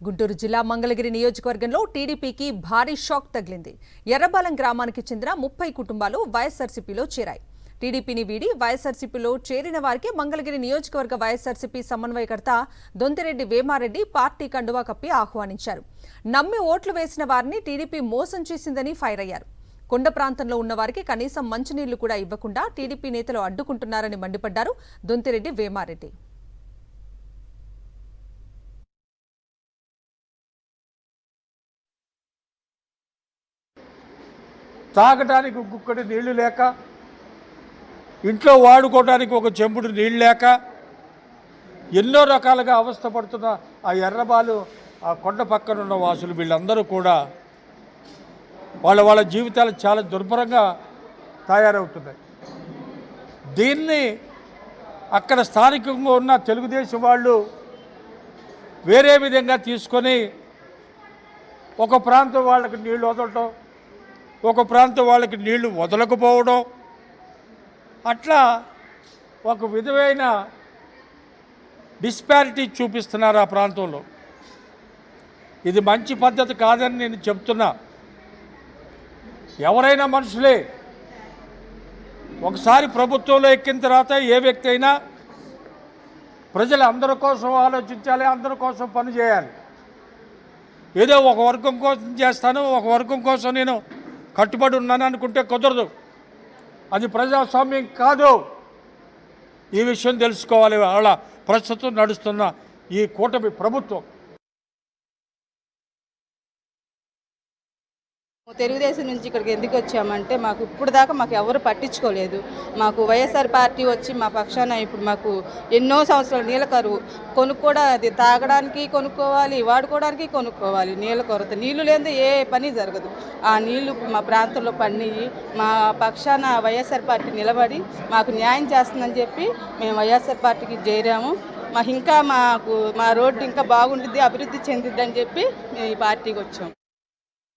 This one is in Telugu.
గుంటూరు జిల్లా మంగళగిరి నియోజకవర్గంలో టీడీపీకి భారీ షాక్ తగిలింది. ఎర్రబాలెం గ్రామానికి చెందిన 30 కుటుంబాలు వైఎస్ఆర్సీపీలో చేరాయి. టీడీపీని వీడి వైఎస్ఆర్సీపీలో చేరిన వారికి మంగళగిరి నియోజకవర్గ వైఎస్ఆర్సీపీ సమన్వయకర్త దొంతిరెడ్డి వేమారెడ్డి పార్టీ కండువా కప్పి ఆహ్వానించారు. నమ్మి ఓట్లు వేసిన వారిని టీడీపీ మోసం చేసిందని ఫైర్ అయ్యారు. కొండ ప్రాంతంలో ఉన్న వారికి కనీసం మంచినీళ్లు కూడా ఇవ్వకుండా టీడీపీ నేతలు అడ్డుకుంటున్నారని మండిపడ్డారు దొంతిరెడ్డి వేమారెడ్డి. తాగడానికి గుక్కడి నీళ్లు లేక, ఇంట్లో వాడుకోవడానికి ఒక చెంబుడు నీళ్ళు లేక ఎన్నో రకాలుగా అవస్థపడుతున్న ఆ ఎర్రబాలు, ఆ కొండ పక్కన ఉన్న వాసులు వీళ్ళందరూ కూడా వాళ్ళ జీవితాలు చాలా దుర్భరంగా తయారవుతున్నాయి. దీన్ని అక్కడ స్థానికంగా ఉన్న తెలుగుదేశం వాళ్ళు వేరే విధంగా తీసుకొని ఒక ప్రాంతం వాళ్ళకి నీళ్లు వదలటం, ఒక ప్రాంతం వాళ్ళకి నీళ్లు వదలకపోవడం, అట్లా ఒక విధమైన డిస్పారిటీ చూపిస్తున్నారు ఆ ప్రాంతంలో. ఇది మంచి పద్ధతి కాదని నేను చెప్తున్నా. ఎవరైనా మనుషులే. ఒకసారి ప్రభుత్వంలో ఎక్కిన తర్వాత ఏ వ్యక్తి అయినా ప్రజలు అందరి కోసం ఆలోచించాలి, అందరి కోసం పని చేయాలి. ఏదో ఒక వర్గం కోసం చేస్తాను, ఒక వర్గం కోసం నేను కట్టుబడి ఉన్నాను అనుకుంటే కుదరదు. అది ప్రజాస్వామ్యం కాదు. ఈ విషయం తెలుసుకోవాలి వాళ్ళ ప్రస్తుతం నడుస్తున్న ఈ కూటమి ప్రభుత్వం. తెలుగుదేశం నుంచి ఇక్కడికి ఎందుకు వచ్చామంటే మాకు ఇప్పుడు దాకా మాకు ఎవరు పట్టించుకోలేదు. మాకు వైఎస్ఆర్ పార్టీ వచ్చి మా పక్షాన ఇప్పుడు మాకు ఎన్నో సంవత్సరాలు నీళ్ళ కరువు, కొనుక్కోవడం, అది తాగడానికి కొనుక్కోవాలి, వాడుకోవడానికి కొనుక్కోవాలి. నీళ్ళ కొరత, నీళ్లు లేనిదే ఏ పని జరగదు. ఆ నీళ్లు మా ప్రాంతంలో పడి మా పక్షాన వైఎస్ఆర్ పార్టీ నిలబడి మాకు న్యాయం చేస్తుందని చెప్పి మేము వైఎస్ఆర్ పార్టీకి చేరాము. మా రోడ్డు ఇంకా బాగుంటుంది, అభివృద్ధి చెందిద్దని చెప్పి మేము ఈ పార్టీకి వచ్చాము.